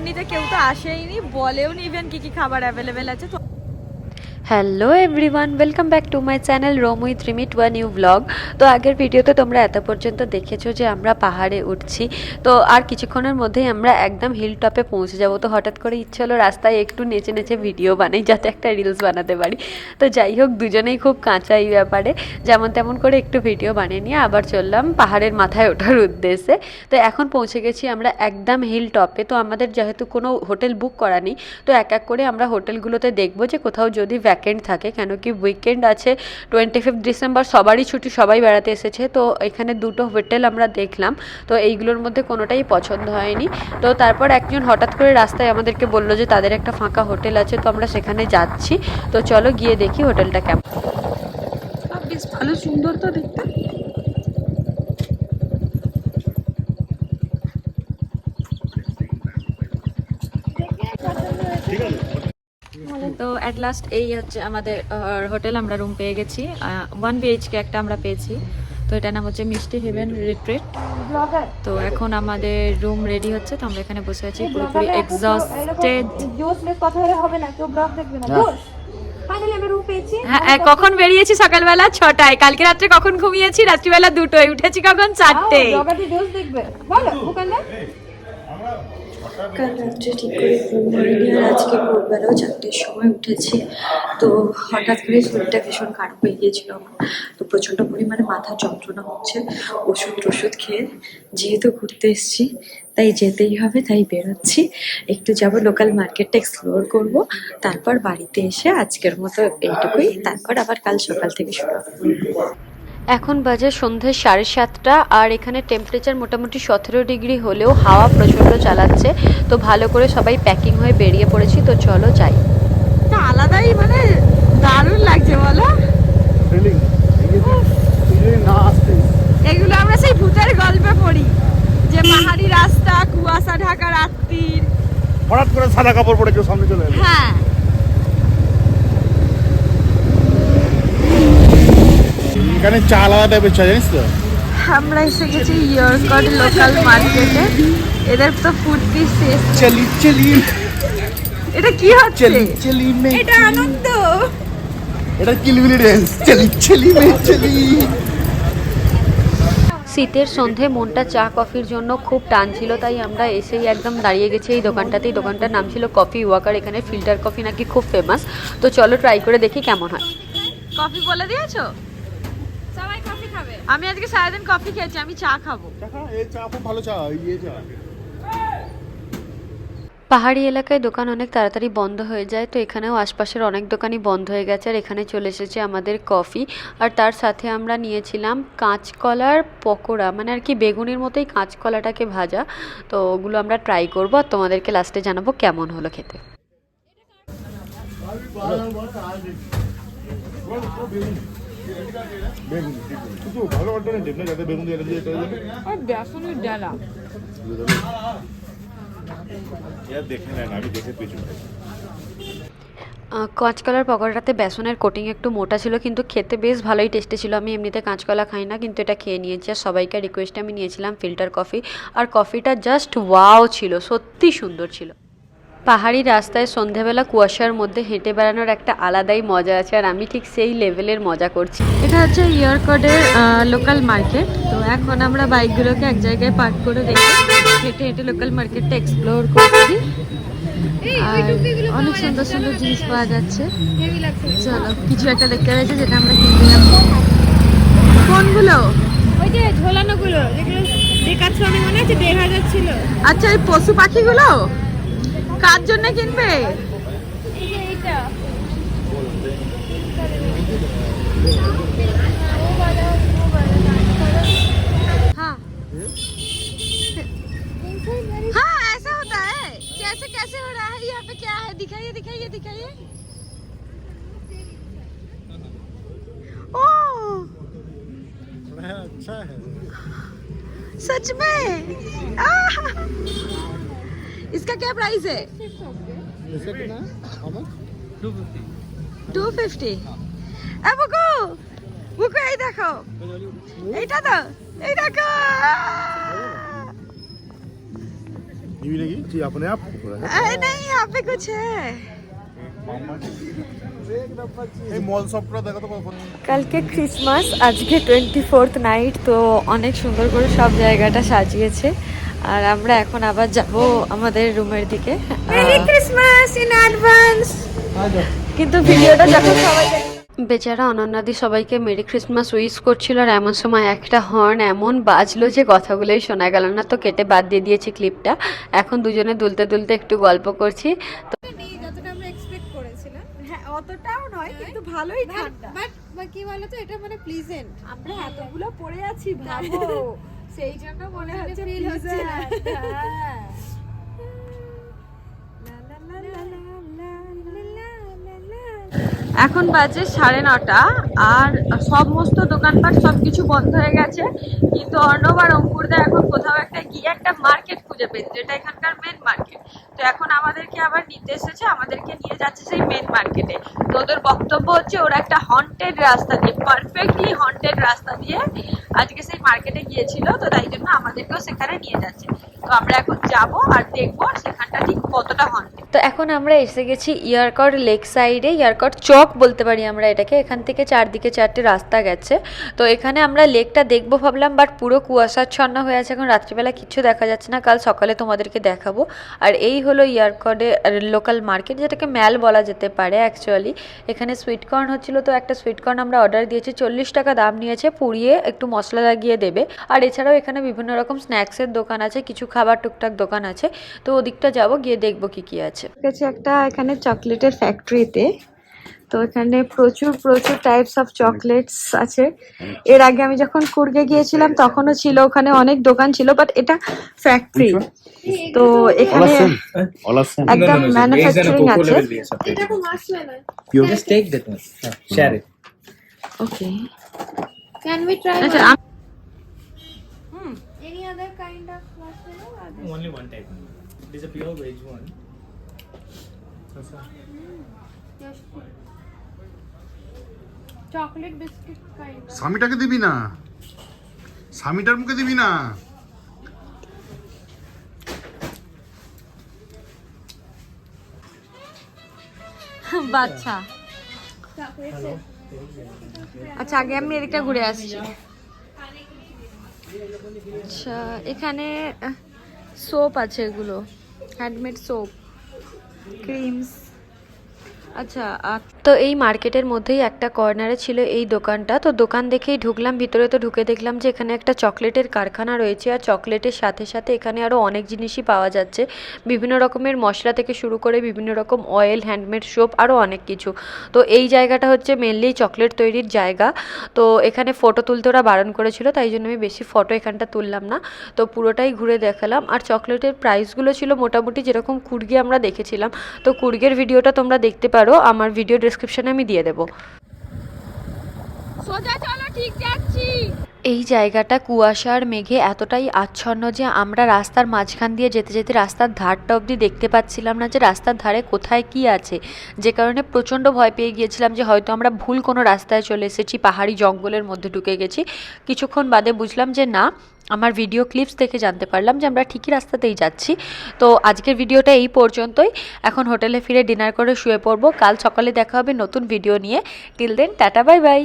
নিতে কেউ তো আসেইনি, বলেও নি ইভেন কি কি খাবার অ্যাভেলেবেল আছে। তো hello everyone, welcome back to my channel roam with Rimi to a new blog. তো আগের ভিডিওতে তোমরা এত পর্যন্ত দেখেছো যে আমরা পাহাড়ে উঠছি, তো আর কিছুক্ষণের মধ্যেই আমরা একদম হিল টপে পৌঁছে যাব। তো হঠাৎ করে ইচ্ছে হলো রাস্তায় একটু নেচে নেচে ভিডিও বানাই, যাতে একটা রিলস বানাতে পারি। তো যাই হোক, দুজনেই খুব কাঁচা এই ব্যাপারে, যেমন তেমন করে একটু ভিডিও বানিয়ে নিয়ে আবার চললাম পাহাড়ের মাথায় ওঠার উদ্দেশ্যে। তো এখন পৌঁছে গেছি আমরা একদম হিল টপে। তো আমাদের যেহেতু কোনো হোটেল বুক করা নেই, তো এক এক করে আমরা হোটেলগুলোতে দেখবো যে কোথাও যদি ভ্যাকেন্ট থাকে, কেন কি উইকেন্ড আছে, 25 ডিসেম্বর, সবারই ছুটি, সবাই বেড়াতে এসেছে। তো এখানে দুটো হোটেল আমরা দেখলাম, তো এইগুলোর মধ্যে কোনোটাই পছন্দ হয়নি। তো তারপর একজন হঠাৎ করে রাস্তায় আমাদেরকে বললো যে তাদের একটা ফাঁকা হোটেল আছে, তো আমরা সেখানে যাচ্ছি। তো চলো গিয়ে দেখি হোটেলটা কেমন। বেশ ভালো, সুন্দর তো দেখতে। তো অ্যাট লাস্ট এই হচ্ছে আমাদের হোটেল, আমরা রুম পেয়ে গেছি। 1 BHK একটা আমরা পেয়েছি। তো এটার নাম হচ্ছে মিষ্টি হেভেন রিট্রিট। তো এখন আমাদের রুম রেডি হচ্ছে, তো আমরা এখানে বসে আছি পুরোপুরি এক্সস্টেড। হ্যাঁ, কখন বেরিয়েছি? সকালবেলা 6টায়। কালকে রাত্রে কখন ঘুমিয়েছি? রাত্রিবেলা 2টোয়। উঠেছি কখন? 4টে। কাল রাত্রে ঠিক করে ঘুম হয়নি, আর আজকে ভোরবেলাও 4টের সময় উঠেছি। তো হঠাৎ করে শরীরটা ভীষণ খারাপ হয়ে গিয়েছিল আমার। তো প্রচণ্ড পরিমাণে মাথা যন্ত্রণা হচ্ছে, ওষুধ খেয়ে যেহেতু ঘুরতে এসেছি তাই যেতেই হবে, তাই বেরোচ্ছি। একটু যাব লোকাল মার্কেটটা এক্সপ্লোর করব, তারপর বাড়িতে এসে আজকের মতো এইটুকুই, তারপর আবার কাল সকাল থেকে শুরু হবে। এখন বাজে সন্ধ্যে 7:30, আর এখানে টেম্পারেচার মোটামুটি 17 ডিগ্রি হলেও হাওয়া প্রচণ্ড চালাচ্ছে। তো ভালো করে সবাই প্যাকিং হয়ে বেরিয়ে পড়েছি, তো চলো যাই। আলাদাই মানে দারুণ লাগছে বলো। এগুলো আমরা সেই ভূতের গল্পে পড়ি, যে পাহাড়ি রাস্তা, কুয়াশা ঢাকা রাত্রির, হঠাৎ করে সাদা কাপড় পরে কেউ সামনে চলে এলো। হ্যাঁ। এখানে চা আলাদা টাইপের চা, জানিস তো? আমরা এসে গেছি ইয়র্কড লোকাল মার্কেটে। এদের তো ফুর্তি শেষ। চলি চলি এটা কি হচ্ছে? চলি চলি মে, এটা আনন্দ। এটা কিলবিলি ড্যান্স। চলি চলি মে চলি। শীতের সন্ধে, মনটা চা কফির জন্য খুব টান ছিল, তাই আমরা এসেই একদম দাঁড়িয়ে গেছি এই দোকানটাতেই। দোকানটার নাম ছিল কফি ওয়াকার। এখানে ফিল্টার কফি নাকি খুব ফেমাস, তো চলো ট্রাই করে দেখি কেমন হয়। কফি বলে দিয়েছো? সবাই কফি খাবে। আমি আজকে সারাদিন কফি খেয়েছি, আমি চা খাবো। এই চা খুব ভালো চা, এই চা। পাহাড়ি এলাকায় দোকান অনেক তাড়াতাড়ি বন্ধ হয়ে যায়, তো এখানেও আশপাশের অনেক দোকানই বন্ধ হয়ে গেছে। আর এখানে চলে এসেছে আমাদের কফি, আর তার সাথে আমরা নিয়েছিলাম কাঁচকলার পকোড়া, মানে আর কি বেগুনের মতোই কাঁচকলাটাকে ভাজা। তো ওগুলো আমরা ট্রাই করবো, আর তোমাদেরকে লাস্টে জানাবো কেমন হলো খেতে। বেগুন কিন্তু ভালো অল্টারনেটিভ না, যাতে বেগুন দিয়ে এটা আর বেসনের ডালা। দেখে নেন, আমি দেখে পেছনে। কাঁচকলার পকোড়াটাতে বেসনের কোটিং একটু মোটা ছিল, কিন্তু খেতে বেশ ভালোই টেস্টি ছিল। আমি এমনিতে কাঁচকলা খাই না, কিন্তু এটা খেয়ে নিয়েছি। আর সবাইকে রিকোয়েস্টে আমি নিয়েছিলাম ফিল্টার কফি, আর কফিটা জাস্ট ওয়াও ছিল, সত্যি সুন্দর ছিল। পাহাড়ি রাস্তায় সন্ধেবেলা কুয়াশার মধ্যে হেঁটে বেড়ানোর একটা আলাদাই মজা আছে, আর আমি ঠিক সেই লেভেলের মজা করছি। এটা হচ্ছে ইয়র্কডের লোকাল মার্কেট। তো এখন আমরা বাইকগুলোকে এক জায়গায় পার্ক করে রেখে হেঁটে হেঁটে লোকাল মার্কেটটা এক্সপ্লোর করছি। আর অনেক সুন্দর সুন্দর জিনিস পাওয়া যাচ্ছে। চলো, কিছু একটা দেখতে পেয়েছে যেটা আমরা কিনতে যাবো। কোনগুলো? ওই যে ঝোলানোগুলো যেগুলো দেখাচ্ছে, অনেক মনে আছে 1000 ছিল। আচ্ছা, এই পশু পাখিগুলো কার জন্য কিনবে? এই যে এইটা हाँ हाँ, ऐसा होता है। कैसे कैसे हो रहा है? यहाँ पे क्या है? दिखाइए दिखाइए दिखाइए। ओह, अच्छा है सच में? आह! इसका क्या प्राइस है? 250। বুকু বুকু, এই দেখো, এইটা তো, এই দেখো। यूं लगी जी अपने आप नहीं यहाँ पे कुछ है। এই মল সবটা দেখো তো কখন কালকে ক্রিসমাস, আজকে 24th নাইট, তো অনেক সুন্দর করে সব জায়গাটা সাজিয়েছে। আর আমরা এখন আবার যাব আমাদের রুমের দিকে। Merry Christmas in advance. কিন্তু ভিডিওটা যখন সবাই বেচারা অনন্যাদি সবাইকে মেরি ক্রিসমাস উইশ করছিল, আর এমন সময় একটা হর্ন এমন বাজলো যে কথাগুলোই শোনা গেল না, তো কেটে বাদ দিয়ে দিয়েছি ক্লিপটা। এখন দুজনে দুলতে দুলতে একটু গল্প করছি। তো যতটা আমরা এক্সপেক্ট করেছিলাম, হ্যাঁ অতটাও নয়, কিন্তু ভালোই ঠান্ডা। বাট কি বলতো, এটা মানে প্লিজেন্ট। আমরা এতগুলো পরে আছি ভাবো, সেই জন্য মনে হচ্ছে feel হচ্ছে না। এখন বাজে 9:30 আর সমস্ত দোকানপাট সবকিছু বন্ধ হয়ে গেছে, কিন্তু অর্ণব আর অঙ্কুরদা এখন কোথাও একটা গিয়ে একটা মার্কেট খুঁজে পেয়েছে, যেটা এখানকার মেন মার্কেট। তো এখন আমাদেরকে আবার নিতে এসেছে, আমাদেরকে নিয়ে যাচ্ছে সেই মেন মার্কেটে। তো ওদের বক্তব্য হচ্ছে ওরা একটা হন্টেড রাস্তা দিয়ে, পারফেক্টলি হন্টেড রাস্তা দিয়ে আজকে সেই মার্কেটে গিয়েছিল, তো তাই জন্য আমাদেরকেও সেখানে নিয়ে যাচ্ছে। তো আমরা এখন যাব আর দেখবো সেখানটা ঠিক কতটা হন্টেড। তো এখন আমরা এসে গেছি ইয়ারকড লেক সাইডে, ইয়ারকড চক বলতে পারি আমরা এটাকে। এখান থেকে চারদিকে 4টে রাস্তা গেছে। তো এখানে আমরা লেকটা দেখবো ভাবলাম, বাট পুরো কুয়াশাচ্ছন্ন হয়ে আছে, এখন রাত্রিবেলা কিচ্ছু দেখা যাচ্ছে না, কাল সকালে তোমাদেরকে দেখাবো। আর এই হলো ইয়ারকডের লোকাল মার্কেট, যেটাকে ম্যাল বলা যেতে পারে অ্যাকচুয়ালি। এখানে সুইটকর্ন হচ্ছিল, তো একটা সুইটকর্ন আমরা অর্ডার দিয়েছি, 40 টাকা দাম নিয়েছে, পুড়িয়ে একটু মশলা লাগিয়ে দেবে। আর এছাড়াও এখানে বিভিন্ন রকম স্ন্যাক্সের দোকান আছে, কিছু খাবার টুকটাক দোকান আছে। তো ওদিকটা যাবো, গিয়ে দেখবো কি কি আছে। গেছে একটা এখানে চকলেটের ফ্যাক্টরিতে। তো এখানে প্রচুর প্রচুর টাইপস অফ চকলেটস আছে। এর আগে আমি যখন কুর্গে গিয়েছিলাম তখনও ছিল, ওখানে অনেক দোকান ছিল, বাট এটা ফ্যাক্টরি। তো এখানে একদম ম্যানুফ্যাকচারিং আছে। এটা খুব মাসলে না। Just take that one. Share it. Okay, Can we try আচ্ছা any other kind of marshmallow? Only one type. It is a pure veg one. Chocolate biscuit kind of. স্বামীটাকে দিবি না, স্বামীটার মুখে দিবি না। বাচ্চা। আচ্ছা আগে আমি এদিকটা ঘুরে আসছি। আচ্ছা এখানে সোপ আছে, এগুলো হ্যান্ডমেড সোপ, ক্রিমস। আচ্ছা তো এই মার্কেটের মধ্যেই একটা কর্নারে ছিল এই দোকানটা। তো দোকান দেখেই ঢুকলাম ভিতরে, তো ঢুকে দেখলাম যে এখানে একটা চকলেটের কারখানা রয়েছে, আর চকলেটের সাথে সাথে এখানে আরও অনেক জিনিসই পাওয়া যাচ্ছে, বিভিন্ন রকমের মশলা থেকে শুরু করে বিভিন্ন রকম অয়েল, হ্যান্ডমেড সোপ, আরও অনেক কিছু। তো এই জায়গাটা হচ্ছে মেনলি চকলেট তৈরির জায়গা। তো এখানে ফটো তুলতে ওরা বারণ করেছিল, তাই জন্য আমি বেশি ফটো এখানটা তুললাম না। তো পুরোটাই ঘুরে দেখালাম। আর চকলেটের প্রাইসগুলো ছিল মোটামুটি যেরকম কুর্গে আমরা দেখেছিলাম। তো কুর্গের ভিডিওটা তোমরা দেখতে পারো, আমার ভিডিও ডেসক্রিপশনে আমি দিয়ে দেবো। সোজা চলো, ঠিক যাচ্ছি। এই জায়গাটা কুয়াশার মেঘে এতটাই আচ্ছন্ন যে আমরা রাস্তার মাঝখান দিয়ে যেতে যেতে রাস্তার ধারটা অবধি দেখতে পাচ্ছিলাম না যে রাস্তার ধারে কোথায় কি আছে, যে কারণে প্রচণ্ড ভয় পেয়ে গিয়েছিলাম যে হয়তো আমরা ভুল কোনো রাস্তায় চলে এসেছি, পাহাড়ি জঙ্গলের মধ্যে ঢুকে গেছি। কিছুক্ষণ বাদে বুঝলাম যে না, আমার ভিডিও ক্লিপস দেখে জানতে পারলাম যে আমরা ঠিকই রাস্তাতেই যাচ্ছি। তো আজকের ভিডিওটা এই পর্যন্তই। এখন হোটেলে ফিরে ডিনার করে শুয়ে পড়বো। কাল সকালে দেখা হবে নতুন ভিডিও নিয়ে। Till then tata, bye by.